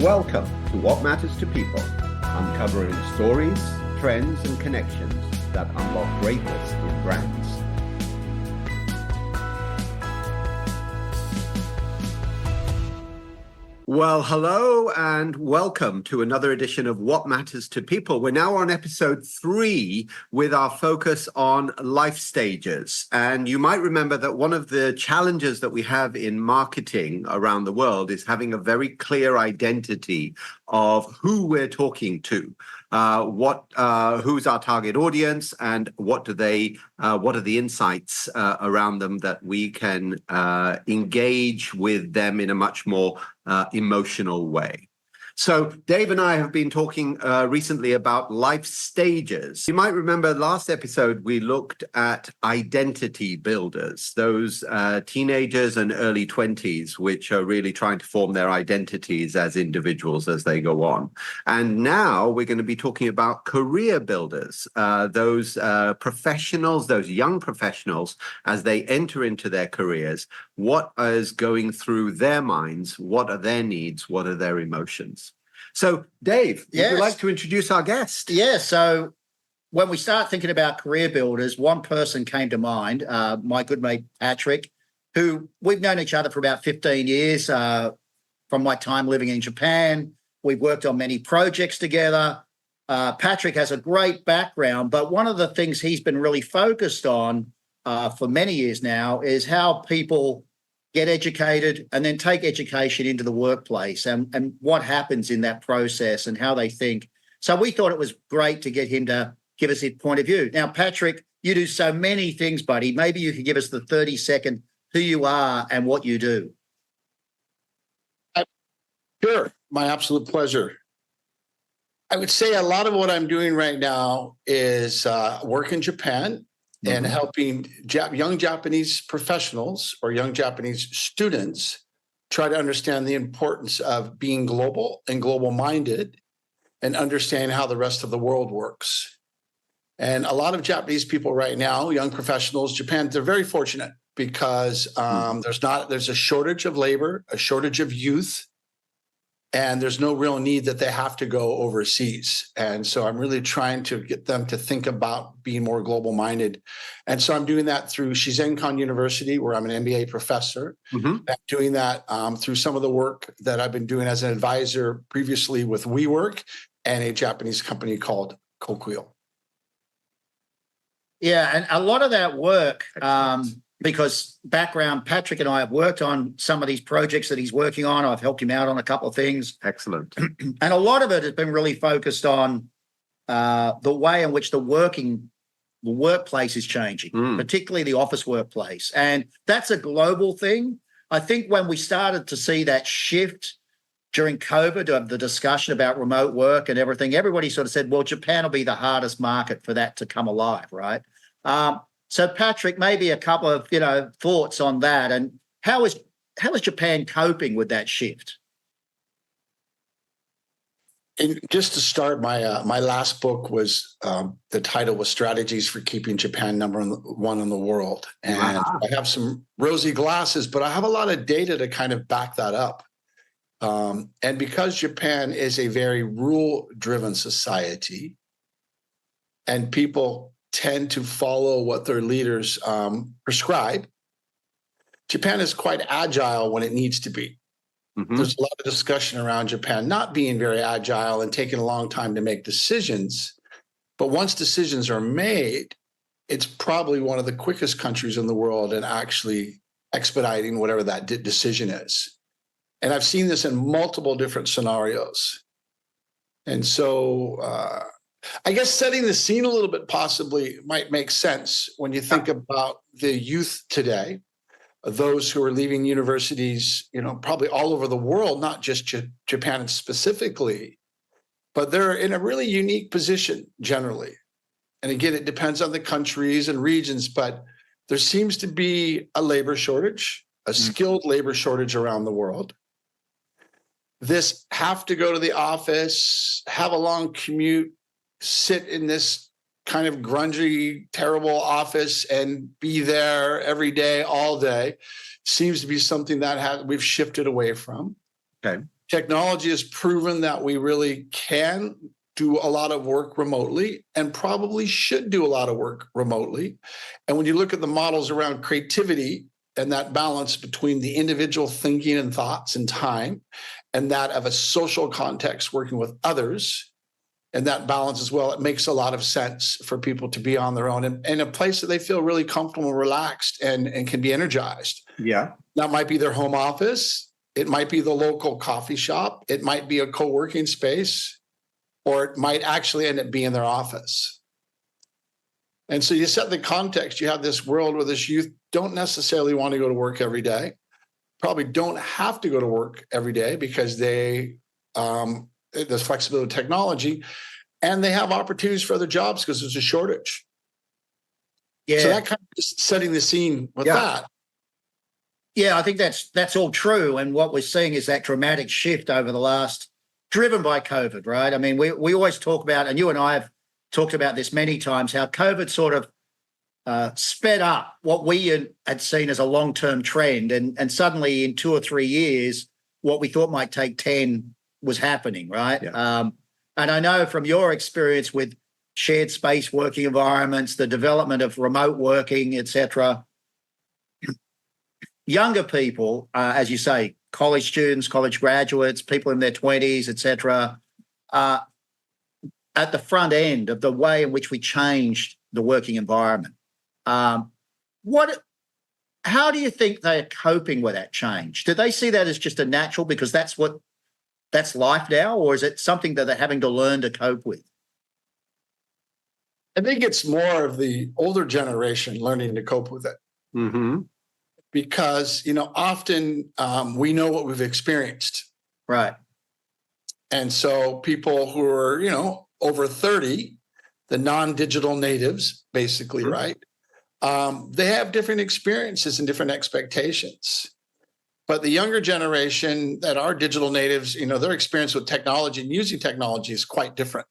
Welcome to What Matters to People, uncovering stories, trends, and connections that unlock greatness in brands. Well, hello and welcome to another edition of What Matters to People. We're now on episode 3 with our focus on life stages. And you might remember that one of the challenges that we have in marketing around the world is having a very clear identity of who we're talking to, who's our target audience, and what are the insights around them that we can engage with them in a much more emotional way. So Dave and I have been talking recently about life stages. You might remember last episode we looked at identity builders, those teenagers and early 20s, which are really trying to form their identities as individuals as they go on. And now we're going to be talking about career builders, those professionals, those young professionals, as they enter into their careers. What is going through their minds? What are their needs? What are their emotions? So, Dave, would you like to introduce our guest? Yeah, so when we start thinking about career builders, one person came to mind, my good mate, Patrick, who we've known each other for about 15 years from my time living in Japan. We've worked on many projects together. Patrick has a great background, but one of the things he's been really focused on for many years now is how people get educated and then take education into the workplace and what happens in that process and how they think. So we thought it was great to get him to give us his point of view. Now, Patrick, you do so many things, buddy. Maybe you could give us the 30-second who you are and what you do. Sure, my absolute pleasure. I would say a lot of what I'm doing right now is work in Japan and helping young Japanese professionals or young Japanese students try to understand the importance of being global and global-minded and understand how the rest of the world works. And a lot of Japanese people right now, young professionals, Japan, they're very fortunate because there's a shortage of labor, a shortage of youth, and there's no real need that they have to go overseas. And so I'm really trying to get them to think about being more global minded. And so I'm doing that through Shizenkan University, where I'm an MBA professor. I'm doing that through some of the work that I've been doing as an advisor previously with WeWork and a Japanese company called Kokuyo. Yeah, and a lot of that work, because background, Patrick and I have worked on some of these projects that he's working on. I've helped him out on a couple of things. Excellent. And a lot of it has been really focused on the way in which the workplace is changing, particularly the office workplace. And that's a global thing. I think when we started to see that shift during COVID of the discussion about remote work and everything, everybody sort of said, well, Japan will be the hardest market for that to come alive, right? So, Patrick, maybe a couple of thoughts on that, and how is Japan coping with that shift? And just to start, my last book was the title was "Strategies for Keeping Japan #1 in the World," and I have some rosy glasses, but I have a lot of data to kind of back that up. And because Japan is a very rule-driven society, and people tend to follow what their leaders prescribe, Japan is quite agile when it needs to be. There's a lot of discussion around Japan not being very agile and taking a long time to make decisions. But once decisions are made, it's probably one of the quickest countries in the world in actually expediting whatever that decision is. And I've seen this in multiple different scenarios. And so I guess setting the scene a little bit possibly might make sense when you think about the youth today, those who are leaving universities, probably all over the world, not just Japan specifically, but they're in a really unique position generally. And again, it depends on the countries and regions, but there seems to be a labor shortage, a skilled labor shortage around the world. This have to go to the office, have a long commute, sit in this kind of grungy, terrible office and be there every day, all day, seems to be something that we've shifted away from. Okay. Technology has proven that we really can do a lot of work remotely and probably should do a lot of work remotely. And when you look at the models around creativity and that balance between the individual thinking and thoughts and time and that of a social context working with others, and that balance as well, it makes a lot of sense for people to be on their own and in a place that they feel really comfortable and relaxed and can be energized. Yeah. That might be their home office. It might be the local coffee shop. It might be a co-working space, or it might actually end up being their office. And so you set the context. You have this world where this youth don't necessarily want to go to work every day, probably don't have to go to work every day because there's flexibility of technology, and they have opportunities for other jobs because there's a shortage. Yeah. So that kind of just setting the scene with that. Yeah, I think that's all true. And what we're seeing is that dramatic shift over the last, driven by COVID, right? I mean, we always talk about, and you and I have talked about this many times, how COVID sort of sped up what we had seen as a long-term trend. And suddenly in 2 or 3 years, what we thought might take 10 was happening, right? Yeah. And I know from your experience with shared space working environments, the development of remote working, et cetera, younger people, as you say, college students, college graduates, people in their 20s, et cetera, at the front end of the way in which we changed the working environment. How do you think they're coping with that change? Do they see that as just a natural because that's life now, or is it something that they're having to learn to cope with? I think it's more of the older generation learning to cope with it. Mm-hmm. Because, often we know what we've experienced. Right. And so people who are, over 30, the non-digital natives, basically, right? They have different experiences and different expectations. But the younger generation that are digital natives, their experience with technology and using technology is quite different.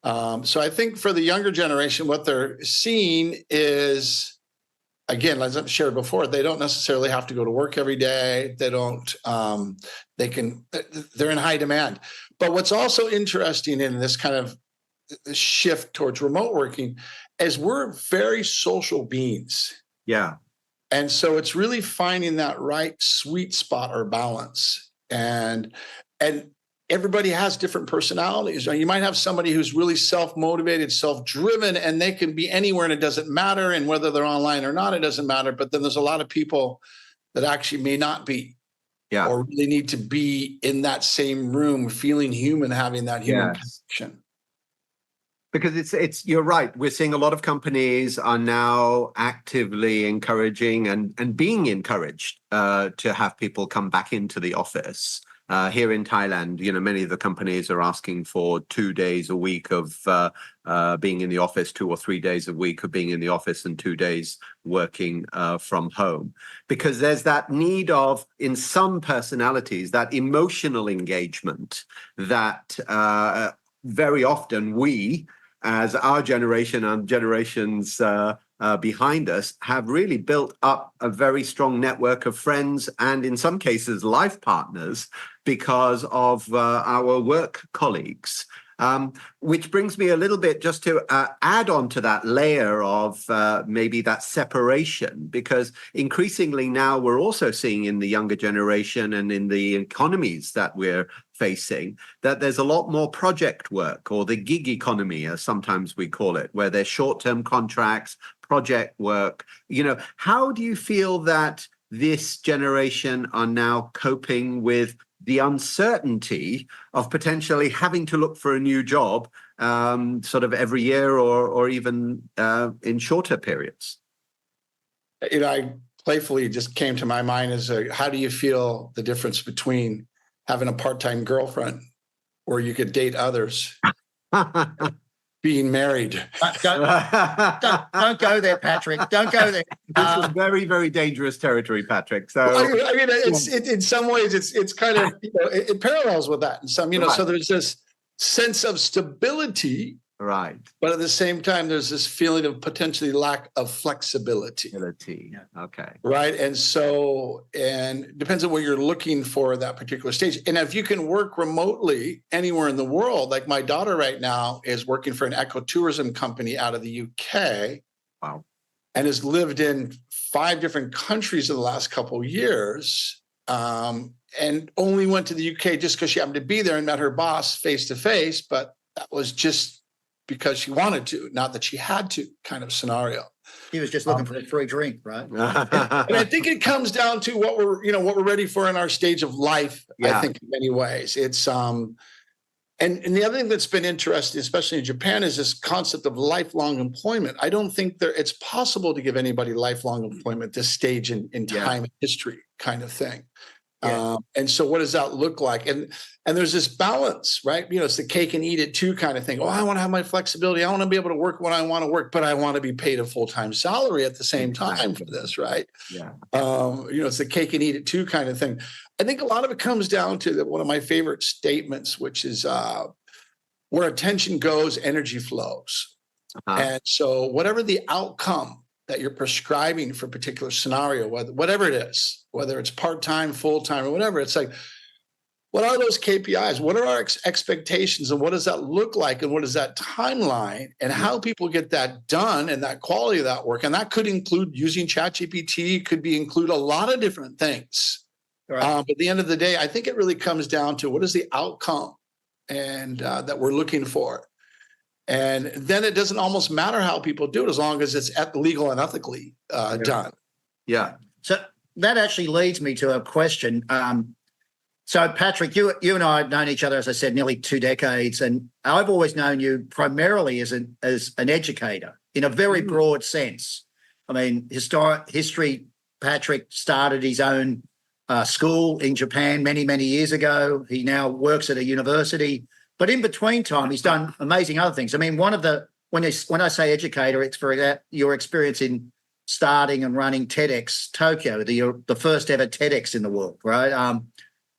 So I think for the younger generation, what they're seeing is, again, as I've shared before, they don't necessarily have to go to work every day. They don't, they're in high demand. But what's also interesting in this kind of shift towards remote working is we're very social beings. Yeah. And so it's really finding that right sweet spot or balance. And everybody has different personalities. You might have somebody who's really self-motivated, self-driven, and they can be anywhere and it doesn't matter. And whether they're online or not, it doesn't matter. But then there's a lot of people that actually may not be, or really need to be in that same room, feeling human, having that human connection. Because it's you're right. We're seeing a lot of companies are now actively encouraging and being encouraged to have people come back into the office. Here in Thailand, many of the companies are asking for 2 days a week of being in the office, 2 or 3 days a week of being in the office, and 2 days working from home. Because there's that need of, in some personalities, that emotional engagement that very often we, as our generation and generations behind us, have really built up a very strong network of friends and, in some cases, life partners because of our work colleagues. Which brings me a little bit just to add on to that layer of maybe that separation, because increasingly now we're also seeing in the younger generation and in the economies that we're facing that there's a lot more project work, or the gig economy, as sometimes we call it, where there's short-term contracts, project work. How do you feel that this generation are now coping with the uncertainty of potentially having to look for a new job sort of every year or even in shorter periods? I playfully just came to my mind as how do you feel the difference between having a part-time girlfriend where you could date others, being married? Don't go there, Patrick. Don't go there. This is very, very dangerous territory, Patrick. So it's in some ways it's kind of it parallels with that. And some, so there's this sense of stability Right. But at the same time, there's this feeling of potentially lack of flexibility. Okay. Right. And it depends on what you're looking for at that particular stage. And if you can work remotely anywhere in the world, like my daughter right now is working for an ecotourism company out of the UK. Wow. And has lived in 5 different countries in the last couple of years, and only went to the UK just because she happened to be there and met her boss face to face. But that was just because she wanted to, not that she had to, kind of scenario. He was just looking for a free drink, right? And I think it comes down to what we're ready for in our stage of life. Yeah. I think in many ways it's and the other thing that's been interesting, especially in Japan, is this concept of lifelong employment. I don't think it's possible to give anybody lifelong employment at this stage in time and history, kind of thing. Yeah. And so what does that look like? And there's this balance, right? It's the cake and eat it too kind of thing. Oh, I want to have my flexibility. I want to be able to work when I want to work, but I want to be paid a full-time salary at the same time for this, right? Yeah. It's the cake and eat it too kind of thing. I think a lot of it comes down to one of my favorite statements, which is where attention goes, energy flows. And so whatever the outcome that you're prescribing for a particular scenario, whatever it is, whether it's part-time, full-time, or whatever, it's like, what are those KPIs? What are our expectations, and what does that look like, and what is that timeline, and how people get that done, and that quality of that work? And that could include using ChatGPT, could include a lot of different things. Right. But at the end of the day, I think it really comes down to what is the outcome and that we're looking for. And then it doesn't almost matter how people do it as long as it's legal and ethically done. Yeah. So that actually leads me to a question. So Patrick, you and I have known each other, as I said, nearly 2 decades, and I've always known you primarily as an educator in a very broad sense. I mean, history. Patrick started his own school in Japan many, many years ago. He now works at a university. But in between time, he's done amazing other things. I mean, when I say educator, it's for your experience in starting and running TEDx Tokyo, the first ever TEDx in the world, right?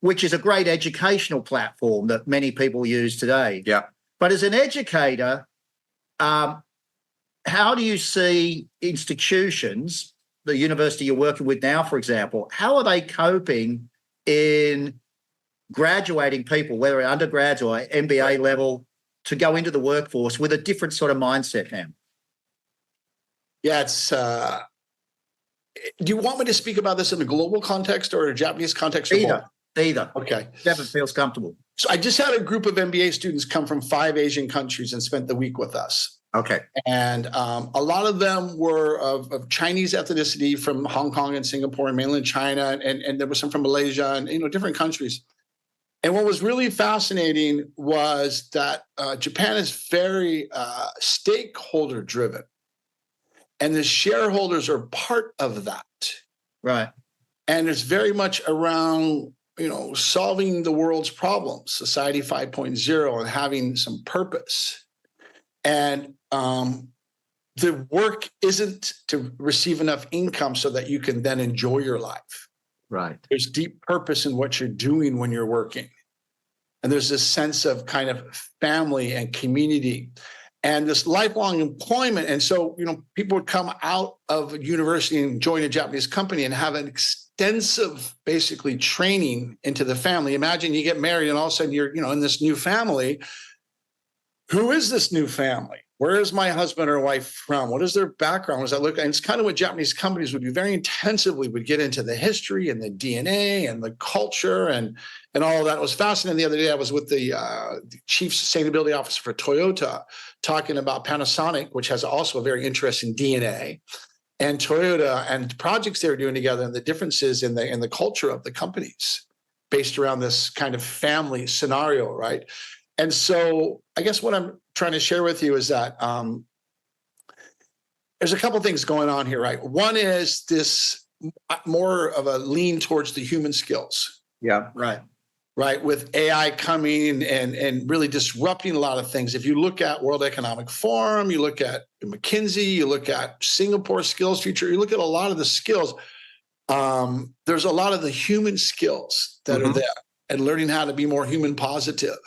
Which is a great educational platform that many people use today. Yeah. But as an educator, how do you see institutions, the university you're working with now, for example, how are they coping in graduating people, whether undergrads or MBA level, to go into the workforce with a different sort of mindset now? Yeah, it's. Do you want me to speak about this in a global context or a Japanese context? Either. Okay. Whatever feels comfortable. So I just had a group of MBA students come from 5 Asian countries and spent the week with us. Okay. And a lot of them were of Chinese ethnicity from Hong Kong and Singapore and mainland China, and there was some from Malaysia and different countries. And what was really fascinating was that Japan is very stakeholder driven, and the shareholders are part of that. Right. And it's very much around, solving the world's problems, Society 5.0, and having some purpose. And the work isn't to receive enough income so that you can then enjoy your life. Right. There's deep purpose in what you're doing when you're working. And there's this sense of kind of family and community and this lifelong employment. And so, people would come out of university and join a Japanese company and have an extensive, basically, training into the family. Imagine you get married and all of a sudden you're, in this new family. Who is this new family? Where is my husband or wife from? What is their background? What does that look like? And it's kind of what Japanese companies would do very intensively, would get into the history and the DNA and the culture and all of that. It was fascinating. The other day, I was with the chief sustainability officer for Toyota talking about Panasonic, which has also a very interesting DNA, and Toyota and projects they were doing together and the differences in the culture of the companies based around this kind of family scenario, right? And so I guess what I'm trying to share with you is that there's a couple of things going on here, right? One is this more of a lean towards the human skills. Yeah. Right. With AI coming and really disrupting a lot of things. If you look at World Economic Forum, you look at McKinsey, you look at Singapore Skills Future, you look at a lot of the skills. There's a lot of the human skills that are there and learning how to be more human positive.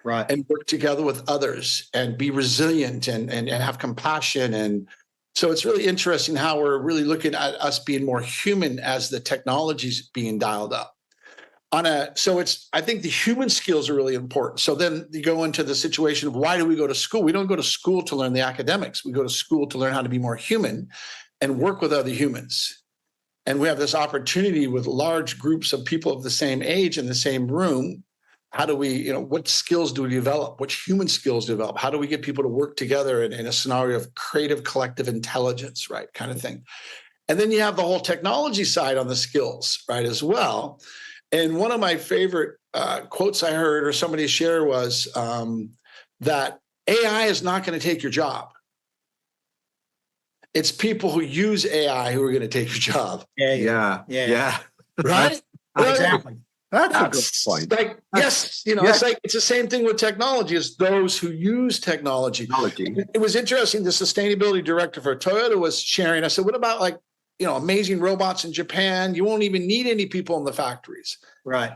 Right. and work together with others and be resilient and have compassion. And so it's really interesting how we're really looking at us being more human as the technology's being dialed up. I think the human skills are really important. So then you go into the situation of why do we go to school? We don't go to school to learn the academics. We go to school to learn how to be more human and work with other humans. And we have this opportunity with large groups of people of the same age in the same room. How do we, what skills do we develop? Which human skills develop? How do we get people to work together in a scenario of creative collective intelligence, right? Kind of thing. And then you have the whole technology side on the skills, right, as well. And one of my favorite quotes I heard or somebody share was that AI is not going to take your job. It's people who use AI who are going to take your job. Yeah. Right? Exactly. That's a good point. Like, yes, it's like it's the same thing with technology as those who use technology. It was interesting. The sustainability director for Toyota was sharing. I said, what about like, amazing robots in Japan? You won't even need any people in the factories. Right.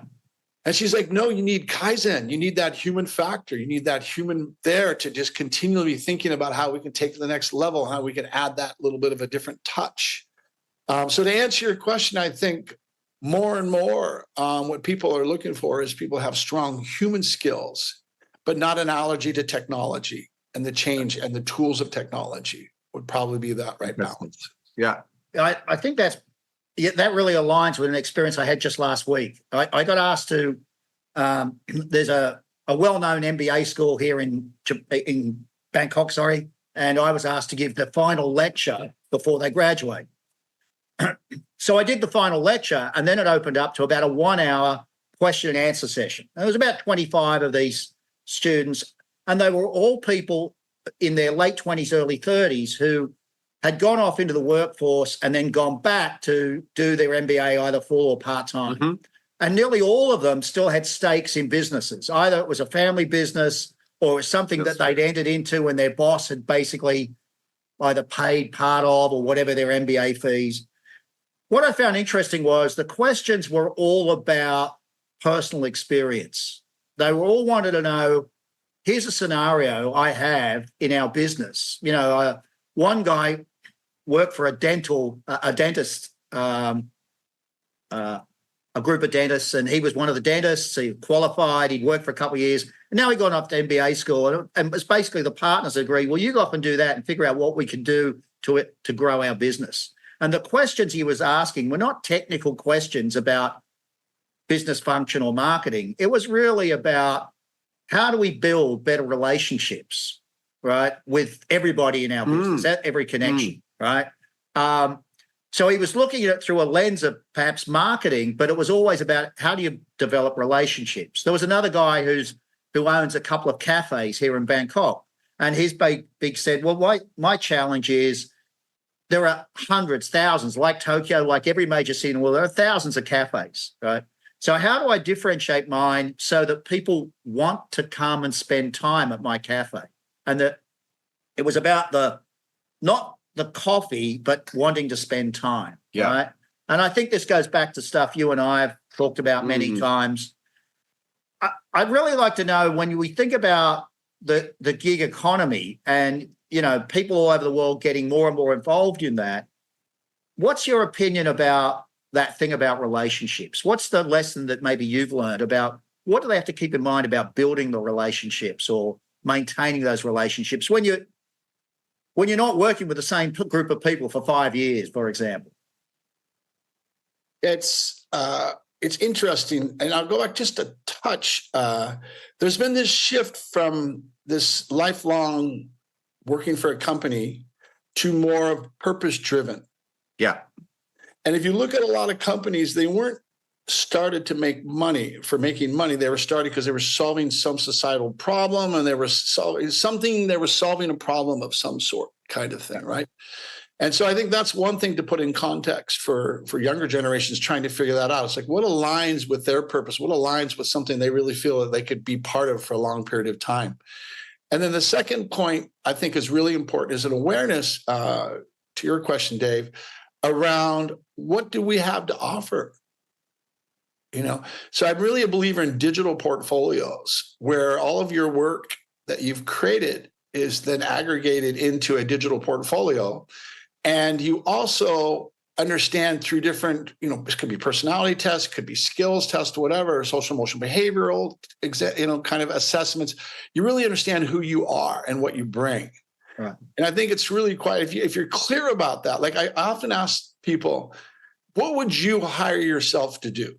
And she's like, no, you need Kaizen. You need that human factor. You need that human there to just continually be thinking about how we can take to the next level, how we can add that little bit of a different touch. So to answer your question, I think more and more what people are looking for is people have strong human skills, but not an allergy to technology and the change and the tools of technology would probably be that right balance. Yeah. I think that really aligns with an experience I had just last week. I got asked to, there's a well-known MBA school here in Bangkok, and I was asked to give the final lecture before they graduate. So I did the final lecture, and then it opened up to about a 1-hour question and answer session. And there was about 25 of these students, and they were all people in their late 20s, early 30s who had gone off into the workforce and then gone back to do their MBA either full or part-time. Mm-hmm. And nearly all of them still had stakes in businesses. Either it was a family business or it was something that they'd entered into and their boss had basically either paid part of or whatever their MBA fees. What I found interesting was the questions were all about personal experience. They were all wanted to know, here's a scenario I have in our business. One guy worked for a dentist, a group of dentists, and he was one of the dentists. He qualified, he'd worked for a couple of years, and now he got off to MBA school. And it's basically the partners agreed, well, you go off and do that and figure out what we can do to grow our business. And the questions he was asking were not technical questions about business function or marketing. It was really about how do we build better relationships, right, with everybody in our business, at every connection, right? So he was looking at it through a lens of perhaps marketing, but it was always about how do you develop relationships. There was another guy who owns a couple of cafes here in Bangkok, and his big said, well, my challenge is there are hundreds, thousands, like Tokyo, like every major city in the world, there are thousands of cafes, right? So how do I differentiate mine so that people want to come and spend time at my cafe? And that it was about not the coffee, but wanting to spend time, right? And I think this goes back to stuff you and I have talked about many times. I'd really like to know, when we think about the gig economy and, people all over the world getting more and more involved in that, what's your opinion about that thing about relationships? What's the lesson that maybe you've learned about what do they have to keep in mind about building the relationships or maintaining those relationships when you're not working with the same group of people for 5 years, for example? It's interesting, and I'll go back just a touch. There's been this shift from this lifelong working for a company to more of purpose-driven. Yeah. And if you look at a lot of companies, they weren't started to make money for making money. They were started because they were solving some societal problem, and they were solving a problem of some sort, kind of thing, right? And so I think that's one thing to put in context for younger generations trying to figure that out. It's like, what aligns with their purpose? What aligns with something they really feel that they could be part of for a long period of time? And then the second point I think is really important is an awareness, to your question, Dave, around what do we have to offer? So I'm really a believer in digital portfolios where all of your work that you've created is then aggregated into a digital portfolio. And you also understand through different, this could be personality tests, could be skills tests, whatever, social emotional behavioral, kind of assessments. You really understand who you are and what you bring. Right. And I think it's really quite, if you're clear about that, like I often ask people, what would you hire yourself to do?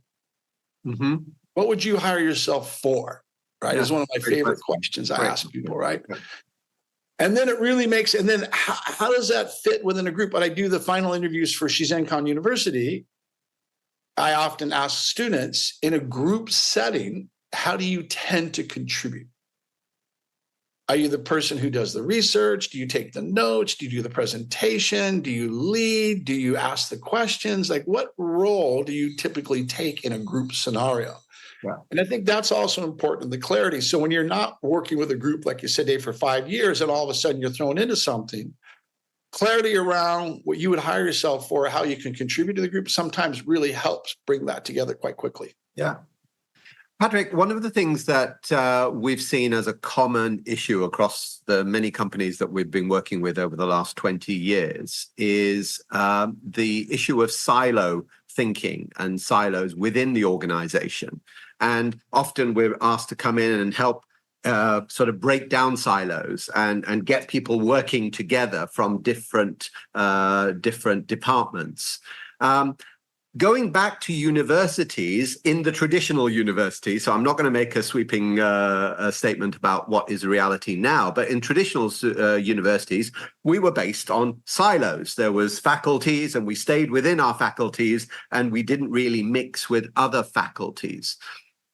Mm-hmm. What would you hire yourself for? Right. Yeah. Is one of my Great favorite question. questions I ask people, right? Yeah. And then it really makes, and then how does that fit within a group? When I do the final interviews for Shizencon University, I often ask students in a group setting, how do you tend to contribute? Are you the person who does the research? Do you take the notes? Do you do the presentation? Do you lead? Do you ask the questions? Like, what role do you typically take in a group scenario? Yeah. And I think that's also important, the clarity. So when you're not working with a group, like you said, Dave, for 5 years, and all of a sudden you're thrown into something, clarity around what you would hire yourself for, how you can contribute to the group sometimes really helps bring that together quite quickly. Yeah. Patrick, one of the things that we've seen as a common issue across the many companies that we've been working with over the last 20 years is the issue of silo thinking and silos within the organization. And often we're asked to come in and help sort of break down silos and get people working together from different departments. Going back to universities, in the traditional university, so I'm not going to make a sweeping statement about what is reality now, but in traditional universities, we were based on silos. There was faculties and we stayed within our faculties and we didn't really mix with other faculties.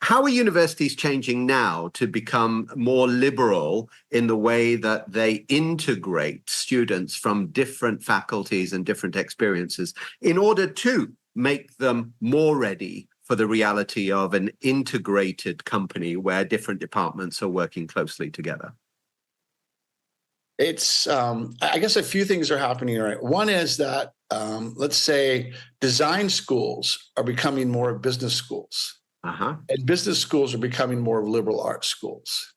How are universities changing now to become more liberal in the way that they integrate students from different faculties and different experiences in order to make them more ready for the reality of an integrated company where different departments are working closely together? It's, I guess a few things are happening, right? One is that, let's say, design schools are becoming more of business schools. Uh-huh. And business schools are becoming more of liberal arts schools.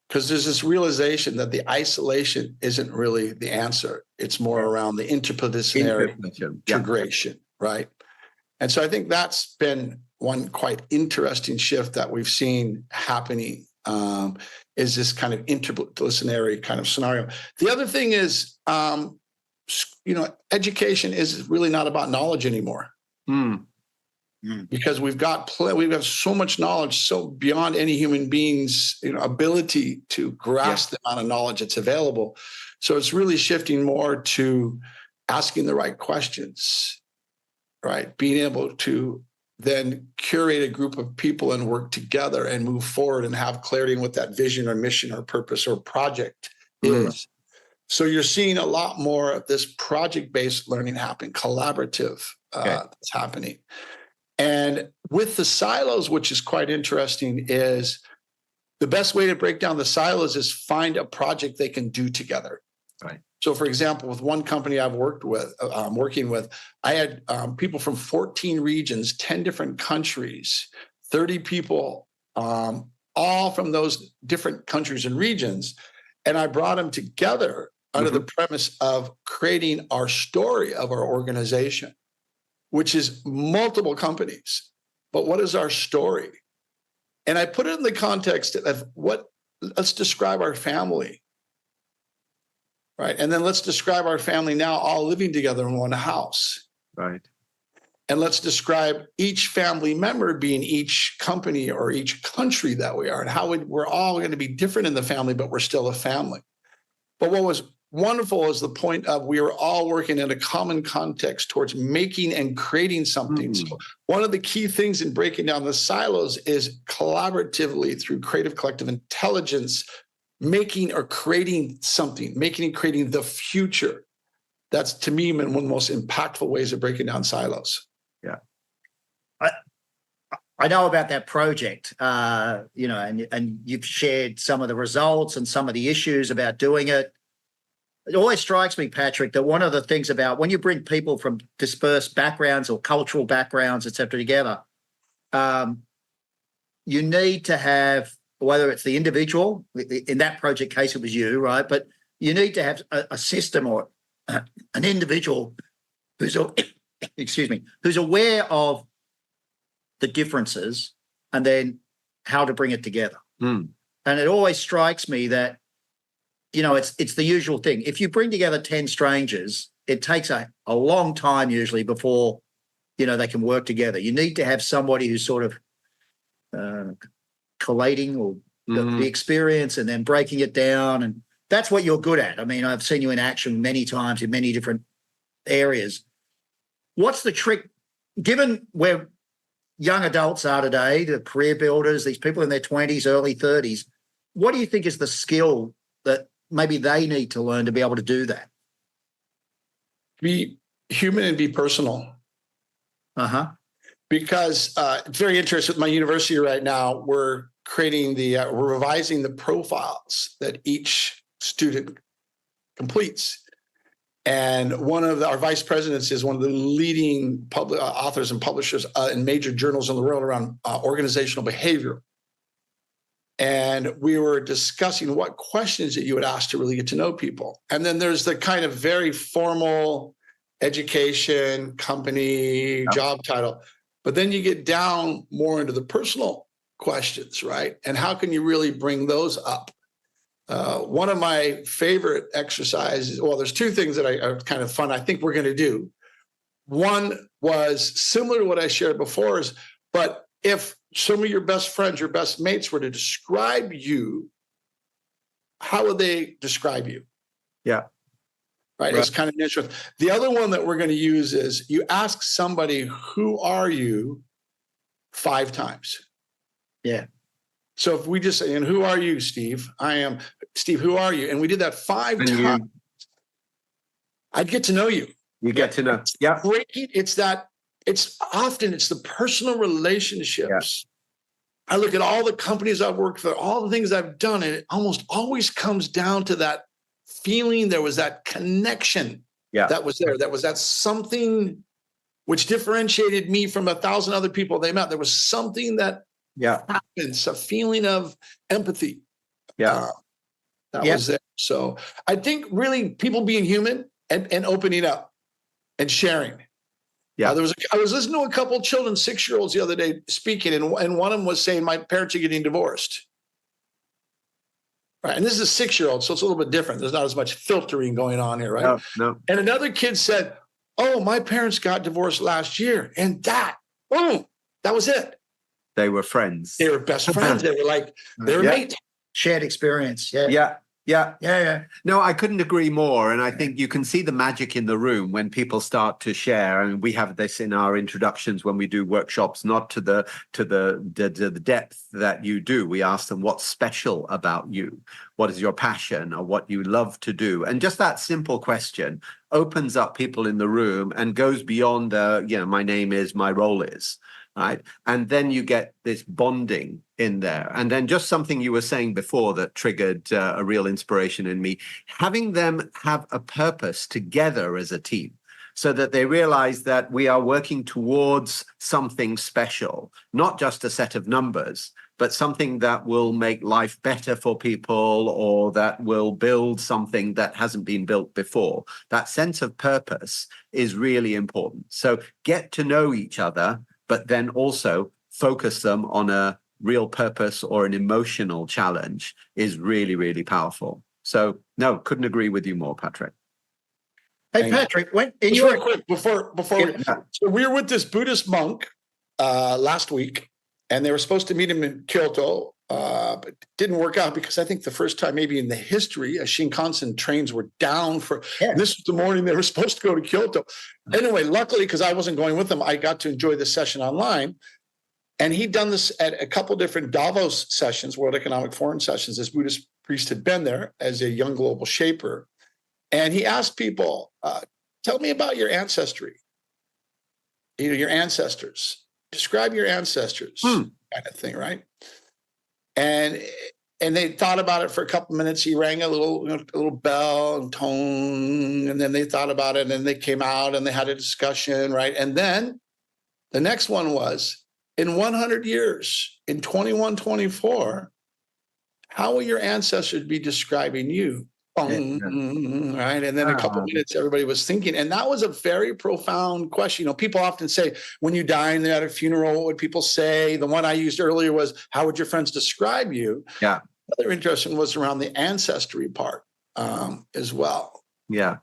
Because there's this realization that the isolation isn't really the answer. It's more around the interdisciplinary integration, right? And so I think that's been one quite interesting shift that we've seen happening, is this kind of interdisciplinary kind of scenario. The other thing is, education is really not about knowledge anymore. Because we've got so much knowledge, so beyond any human being's ability to grasp the amount of knowledge that's available. So it's really shifting more to asking the right questions, right? Being able to then curate a group of people and work together and move forward and have clarity in what that vision or mission or purpose or project is. So you're seeing a lot more of this project-based learning happen, collaborative that's happening. And with the silos, which is quite interesting, is the best way to break down the silos is find a project they can do together. Right. So, for example, with one company I've working with, I had people from 14 regions, 10 different countries, 30 people, all from those different countries and regions. And I brought them together under the premise of creating our story of our organization, which is multiple companies. But what is our story? And I put it in the context of let's describe our family. Right. And then let's describe our family now all living together in one house. Right. And let's describe each family member being each company or each country that we are, and how we're all going to be different in the family, but we're still a family. But what was wonderful is the point of we were all working in a common context towards making and creating something. So one of the key things in breaking down the silos is collaboratively through creative collective intelligence, making or creating something, making and creating the future. That's, to me, one of the most impactful ways of breaking down silos. Yeah. I know about that project, and you've shared some of the results and some of the issues about doing it. It always strikes me, Patrick, that one of the things about when you bring people from dispersed backgrounds or cultural backgrounds, et cetera, together, you need to have, whether it's the individual, in that project case, it was you, right? But you need to have a system or an individual who's, excuse me, who's aware of the differences and then how to bring it together. And it always strikes me that, it's the usual thing. If you bring together 10 strangers, it takes a long time usually before, they can work together. You need to have somebody who's sort of collating or the experience and then breaking it down. And that's what you're good at. I mean, I've seen you in action many times in many different areas. What's the trick, given where young adults are today, the career builders, these people in their 20s, early 30s, what do you think is the skill that maybe they need to learn to be able to do that? Be human and be personal. Because it's very interesting with my university right now. We're creating we're revising the profiles that each student completes. And one of our vice presidents is one of the leading authors and publishers in major journals in the world around organizational behavior. And we were discussing what questions that you would ask to really get to know people. And then there's the kind of very formal education, company, job title. But then you get down more into the personal questions, right? And how can you really bring those up? One of my favorite exercises, well, there's two things that are kind of fun I think we're going to do. One was similar to what I shared before, but if some of your best friends, your best mates were to describe you, how would they describe you? Yeah. Right. It's kind of interesting. The other one that we're going to use is you ask somebody, who are you, 5 times. Yeah. So if we just say, and who are you, Steve? I am Steve. Who are you? And we did that 5 times. I'd get to know you. You get to know. Yeah. It's the personal relationships. Yeah. I look at all the companies I've worked for, all the things I've done, and it almost always comes down to that feeling. There was that connection that was there. That was that something which differentiated me from 1,000 other people they met. There was something that happens, a feeling of empathy. That was there. So I think really people being human and opening up and sharing. I was listening to a couple of children, 6-year-olds the other day speaking, and one of them was saying, my parents are getting divorced. Right. And this is a 6-year-old, so it's a little bit different. There's not as much filtering going on here, right? No. And another kid said, oh, my parents got divorced last year. And that was it. They were friends. They were best friends. They were mates. Shared experience. Yeah. No, I couldn't agree more. And I think you can see the magic in the room when people start to share. And we have this in our introductions when we do workshops, not to the depth that you do. We ask them, what's special about you? What is your passion or what you love to do? And just that simple question opens up people in the room and goes beyond, my name is, my role is. Right. And then you get this bonding in there. And then just something you were saying before that triggered a real inspiration in me, having them have a purpose together as a team so that they realize that we are working towards something special, not just a set of numbers, but something that will make life better for people or that will build something that hasn't been built before. That sense of purpose is really important. So get to know each other, but then also focus them on a real purpose or an emotional challenge is really, really powerful. So, no, couldn't agree with you more, Patrick. Hey, Patrick, real quick before so we were with this Buddhist monk last week, and they were supposed to meet him in Kyoto, but it didn't work out because I think the first time maybe in the history, Shinkansen trains were down for. This was the morning they were supposed to go to Kyoto. Anyway, luckily, because I wasn't going with them, I got to enjoy this session online. And he'd done this at a couple different Davos sessions, World Economic Forum sessions. This Buddhist priest had been there as a young global shaper. And he asked people, tell me about your ancestry, your ancestors. Describe your ancestors, kind of thing, right? And they thought about it for a couple minutes. He rang a little bell and tone, and then they thought about it, and then they came out and they had a discussion, right? And then the next one was, in 100 years, in 2124, how will your ancestors be describing you? Bong, right? And then a couple of minutes, everybody was thinking. And that was a very profound question. You know, people often say, when you die and they're at a funeral, what would people say? The one I used earlier was, how would your friends describe you? Yeah. Other interesting was around the ancestry part as well. Yeah.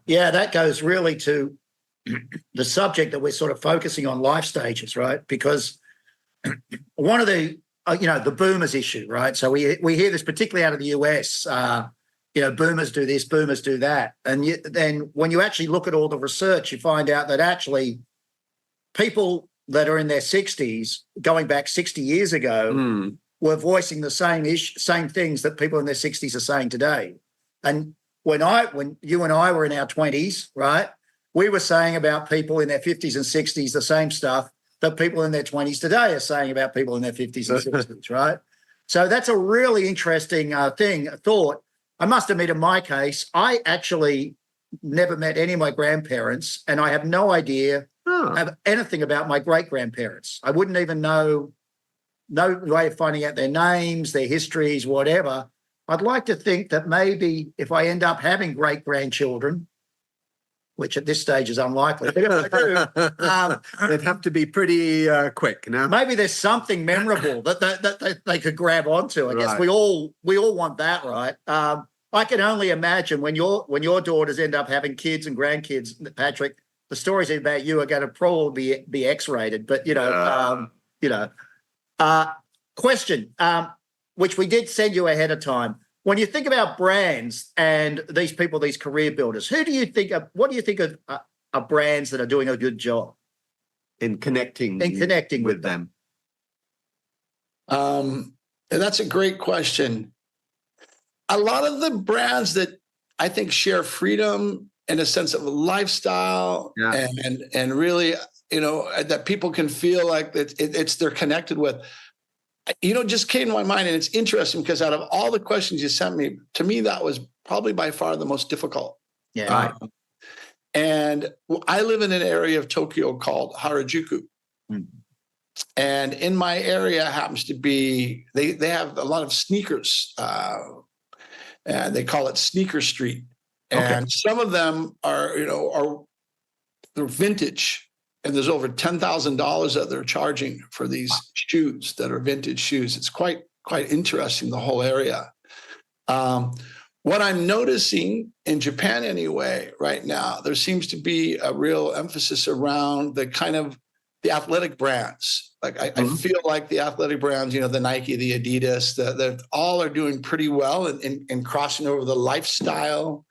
Yeah, that goes really to the subject that we're sort of focusing on, life stages, right? Because one of the, the boomers issue, right? So we hear this particularly out of the US, boomers do this, boomers do that. And then when you actually look at all the research, you find out that actually people that are in their 60s, going back 60 years ago, were voicing the same things that people in their 60s are saying today. And when you and I were in our 20s, right, we were saying about people in their 50s and 60s the same stuff that people in their 20s today are saying about people in their 50s and 60s, right? So that's a really interesting thought. I must admit, in my case, I actually never met any of my grandparents, and I have no idea of anything about my great-grandparents. I wouldn't even know, no way of finding out their names, their histories, whatever. I'd like to think that maybe if I end up having great-grandchildren, which at this stage is unlikely, but if I do, they'd have to be pretty quick now. Maybe there's something memorable that they could grab onto. I guess we all want that, right? I can only imagine when your daughters end up having kids and grandkids, Patrick, the stories about you are going to probably be X-rated. But question, which we did send you ahead of time. When you think about brands and these people, these career builders, what do you think of are brands that are doing a good job in connecting with them? That's a great question. A lot of the brands that I think share freedom and a sense of a lifestyle and really, that people can feel like that they're connected with, just came to my mind. And it's interesting because out of all the questions you sent me, to me, that was probably by far the most difficult. Yeah. And I live in an area of Tokyo called Harajuku. And in my area happens to be, they have a lot of sneakers. And they call it Sneaker Street. And some of them are they're vintage. And there's over $10,000 that they're charging for these shoes that are vintage shoes. It's quite interesting, the whole area. What I'm noticing in Japan anyway, right now, there seems to be a real emphasis around the athletic brands. Like I feel like the athletic brands, the Nike, the Adidas, that all are doing pretty well in crossing over the lifestyle.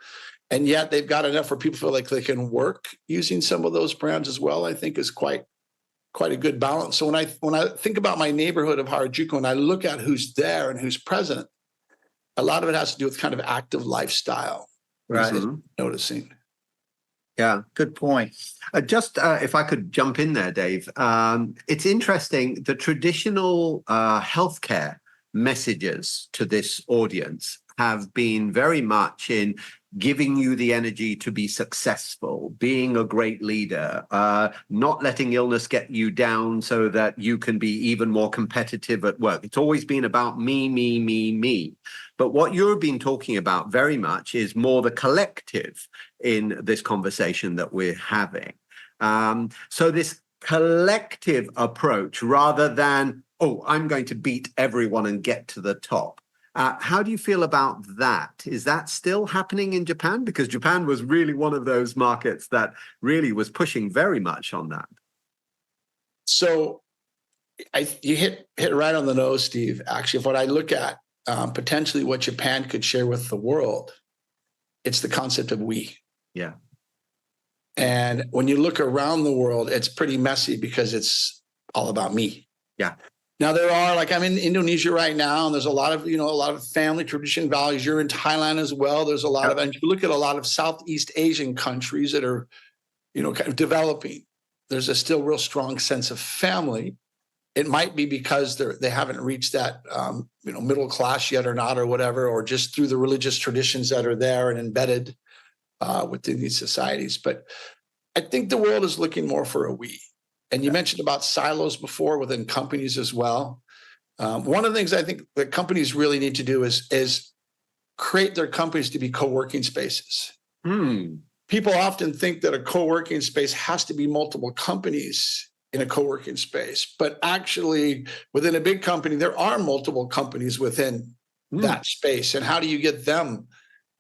And yet they've got enough where people feel like they can work using some of those brands as well, I think is quite a good balance. So when I think about my neighborhood of Harajuku and I look at who's there and who's present, a lot of it has to do with kind of active lifestyle. Right. Noticing. Yeah, good point. Just if I could jump in there, Dave, it's interesting. The traditional healthcare messages to this audience have been very much in giving you the energy to be successful, being a great leader, not letting illness get you down so that you can be even more competitive at work. It's always been about me, me, me, me. But what you've been talking about very much is more the collective in this conversation that we're having. So this collective approach rather than, I'm going to beat everyone and get to the top. How do you feel about that? Is that still happening in Japan? Because Japan was really one of those markets that really was pushing very much on that. So you hit right on the nose, Steve. Actually, if what I look at potentially what Japan could share with the world, it's the concept of we. Yeah. And when you look around the world, it's pretty messy because it's all about me. Yeah. Now there are, like I'm in Indonesia right now, and there's a lot of family tradition values. You're in Thailand as well. There's a lot of, and you look at a lot of Southeast Asian countries that are, kind of developing. There's a still real strong sense of family. It might be because they haven't reached that, middle class yet or not, or whatever, or just through the religious traditions that are there and embedded within these societies. But I think the world is looking more for a we. And you mentioned about silos before within companies as well. One of the things I think that companies really need to do is create their companies to be co-working spaces. People often think that a co-working space has to be multiple companies in a co-working space, but actually within a big company, there are multiple companies within that space. And how do you get them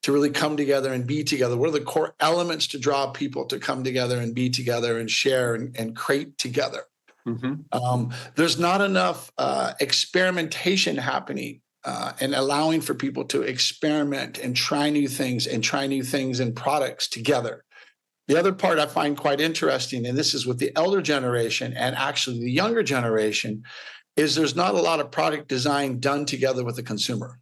to really come together and be together? What are the core elements to draw people to come together and be together and share and create together? There's not enough experimentation happening and allowing for people to experiment and try new things and products together. The other part I find quite interesting, and this is with the elder generation and actually the younger generation, is there's not a lot of product design done together with the consumer.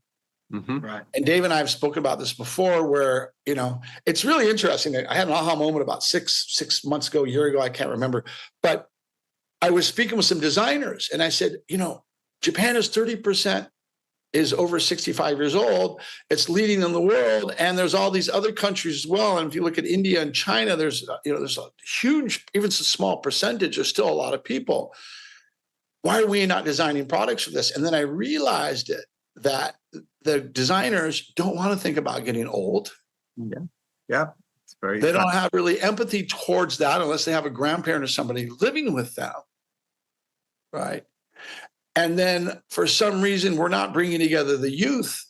Right. And Dave and I have spoken about this before, where, you know, it's really interesting. I had an aha moment about six months ago, a year ago, I can't remember, but I was speaking with some designers and I said, you know, Japan is 30% is over 65 years old. It's leading in the world. And there's all these other countries as well. And if you look at India and China, there's a huge, even a small percentage, there's still a lot of people. Why are we not designing products for this? And then I realized that the designers don't want to think about getting old. Yeah. It's very They don't have really empathy towards that unless they have a grandparent or somebody living with them. Right. And then for some reason, we're not bringing together the youth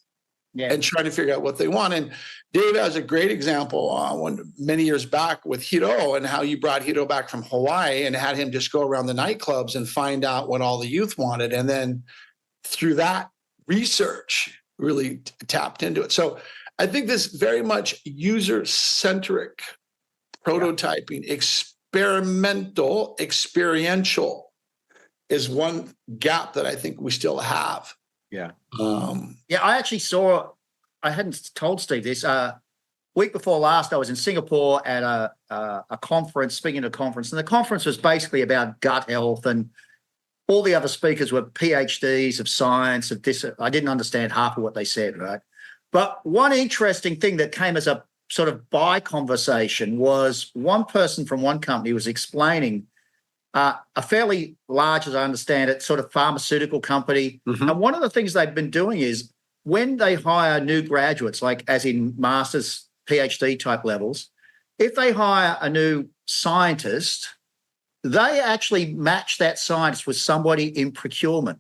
and trying to figure out what they want. And Dave has a great example many years back with Hiro, and how you brought Hiro back from Hawaii and had him just go around the nightclubs and find out what all the youth wanted. And then through that research, really tapped into it. So I think this very much user-centric prototyping, experimental, experiential is one gap that I think we still have. I actually I hadn't told Steve this, week before last, I was in Singapore at a conference, speaking at a conference, and the conference was basically about gut health, and all the other speakers were PhDs of science, of this. I didn't understand half of what they said, right? But one interesting thing that came as a sort of by conversation was one person from one company was explaining a fairly large, as I understand it, sort of pharmaceutical company. And one of the things they've been doing is when they hire new graduates, like as in master's, PhD type levels, if they hire a new scientist, they actually match that scientist with somebody in procurement.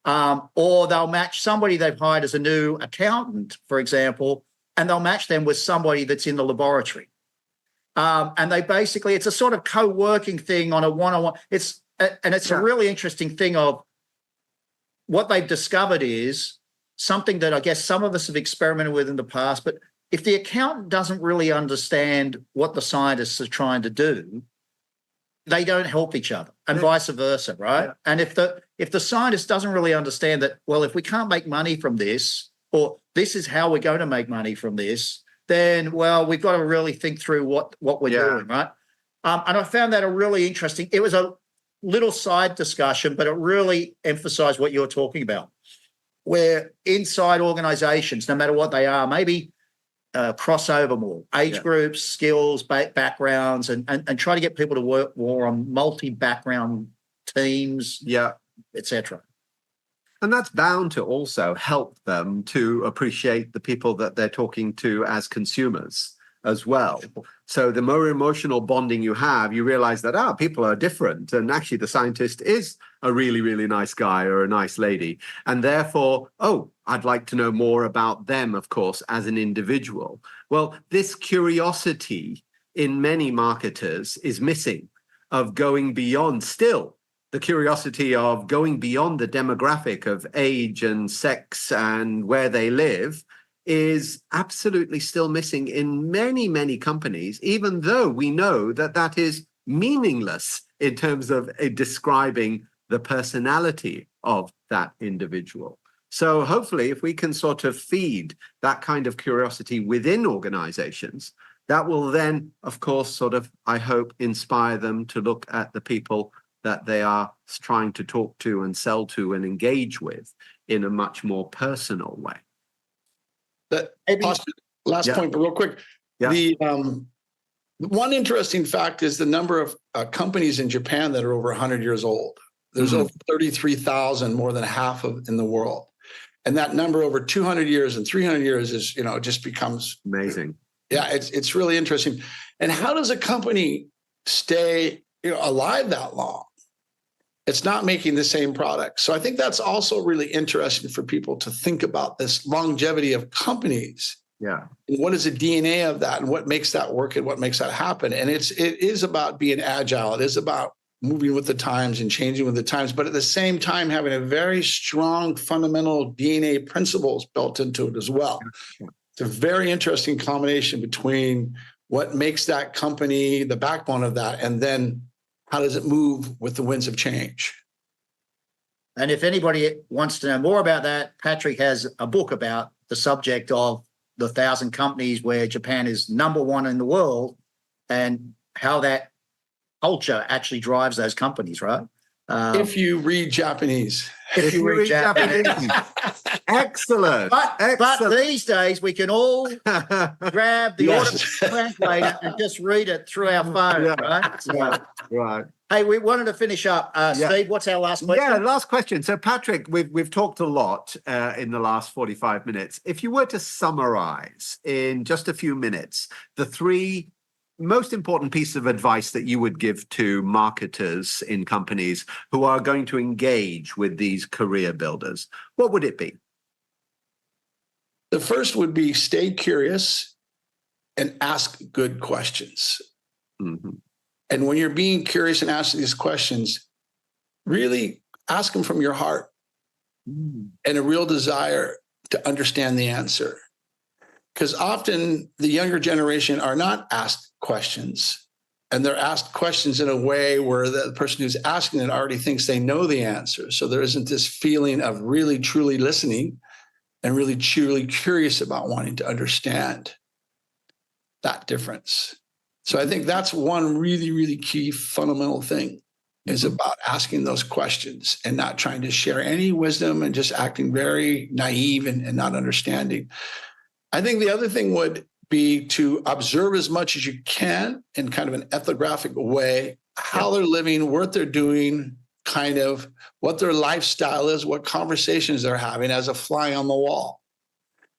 Or they'll match somebody they've hired as a new accountant, for example, and they'll match them with somebody that's in the laboratory. And they basically, it's a sort of co-working thing on a one-on-one. It's a really interesting thing of what they've discovered is something that I guess some of us have experimented with in the past, but if the accountant doesn't really understand what the scientists are trying to do, they don't help each other, and vice versa, right? And if the scientist doesn't really understand that, well, if we can't make money from this, or this is how we're going to make money from this, then, well, we've got to really think through what we're doing, right? And I found that a really interesting, it was a little side discussion, but it really emphasized what you're talking about, where inside organizations, no matter what they are, maybe crossover more, age groups, skills, backgrounds, and try to get people to work more on multi-background teams, etc. And that's bound to also help them to appreciate the people that they're talking to as consumers as well. So the more emotional bonding you have, you realize that, people are different. And actually the scientist is a really, really nice guy or a nice lady. And therefore, I'd like to know more about them, of course, as an individual. Well, this curiosity in many marketers is missing, of going beyond still. The curiosity of going beyond the demographic of age and sex and where they live is absolutely still missing in many, many companies, even though we know that that is meaningless in terms of describing the personality of that individual. So hopefully, if we can sort of feed that kind of curiosity within organizations, that will then, of course, sort of, I hope, inspire them to look at the people that they are trying to talk to and sell to and engage with in a much more personal way. Last point, but real quick. The One interesting fact is the number of companies in Japan that are over 100 years old. There's over 33,000, more than half of in the world. And that number over 200 years and 300 years is, just becomes amazing. Yeah, it's really interesting. And how does a company stay, alive that long? It's not making the same product. So I think that's also really interesting for people to think about this longevity of companies. Yeah. And what is the DNA of that and what makes that work and what makes that happen? And it is about being agile. It is about moving with the times and changing with the times, but at the same time, having a very strong fundamental DNA principles built into it as well. It's a very interesting combination between what makes that company the backbone of that, and then how does it move with the winds of change? And if anybody wants to know more about that, Patrick has a book about the subject of the 1,000 companies where Japan is number one in the world and how that culture actually drives those companies, right? If you read Japanese. If you read Japanese. Excellent. But these days we can all grab the automatic translator and just read it through our phone, right? So, right. Hey, we wanted to finish up. Steve, what's our last question? Yeah, last question. So, Patrick, we've talked a lot in the last 45 minutes. If you were to summarize in just a few minutes the three most important piece of advice that you would give to marketers in companies who are going to engage with these career builders, what would it be? The first would be stay curious and ask good questions. Mm-hmm. And when you're being curious and asking these questions, really ask them from your heart and a real desire to understand the answer. Because often the younger generation are not asked questions, and they're asked questions in a way where the person who's asking it already thinks they know the answer. So there isn't this feeling of really, truly listening and really, truly curious about wanting to understand that difference. So I think that's one really, really key fundamental thing is about asking those questions and not trying to share any wisdom and just acting very naive and not understanding. I think the other thing would be to observe as much as you can in kind of an ethnographic way, how they're living, what they're doing, kind of what their lifestyle is, what conversations they're having as a fly on the wall.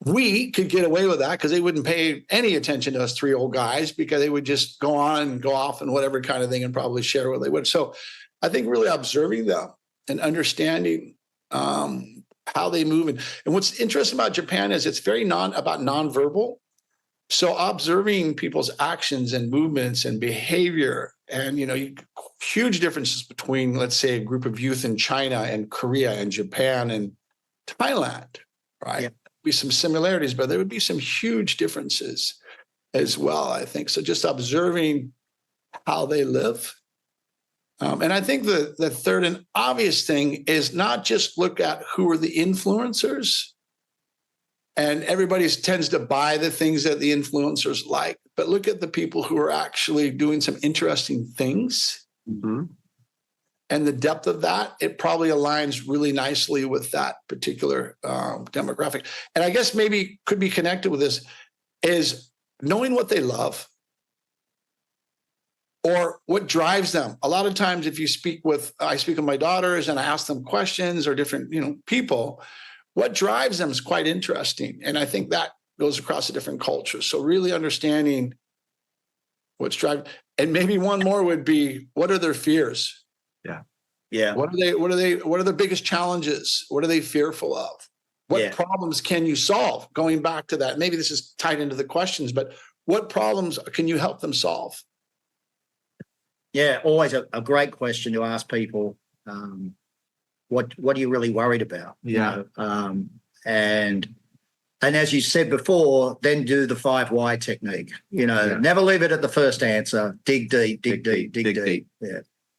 We could get away with that because they wouldn't pay any attention to us three old guys because they would just go on and go off and whatever kind of thing and probably share what they would. So I think really observing them and understanding how they move. And what's interesting about Japan is it's very about nonverbal. So observing people's actions and movements and behavior and, huge differences between, let's say, a group of youth in China and Korea and Japan and Thailand, right? Yeah. Be some similarities, but there would be some huge differences as well, I think. So just observing how they live. And I think the third and obvious thing is not just look at who are the influencers, and everybody tends to buy the things that the influencers like, but look at the people who are actually doing some interesting things. Mm-hmm. And the depth of that, it probably aligns really nicely with that particular demographic. And I guess maybe could be connected with this is knowing what they love or what drives them. A lot of times if you I speak with my daughters and I ask them questions or different, people, what drives them is quite interesting. And I think that goes across the different cultures. So really understanding what's driving, and maybe one more would be, what are their fears? Yeah. What are their biggest challenges? What are they fearful of? What problems can you solve? Going back to that, maybe this is tied into the questions, but what problems can you help them solve? Yeah, always a great question to ask people. What are you really worried about? Yeah. And as you said before, then do the 5 why technique. Never leave it at the first answer. Dig deep, dig deep.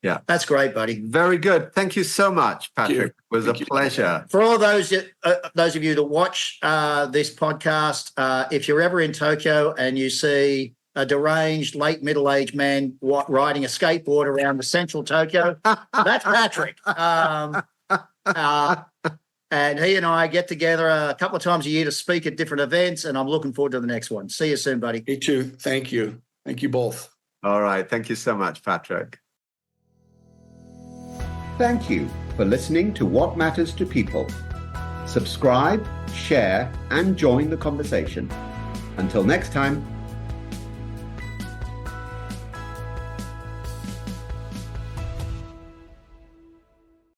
Yeah. That's great, buddy. Very good. Thank you so much, Patrick. It was a pleasure. For all those of you that watch this podcast, if you're ever in Tokyo and you see a deranged, late middle-aged man riding a skateboard around the central Tokyo, that's Patrick. And he and I get together a couple of times a year to speak at different events, and I'm looking forward to the next one. See you soon, buddy. Me too. Thank you. Thank you both. All right. Thank you so much, Patrick. Thank you for listening to What Matters to People. Subscribe, share, and join the conversation. Until next time.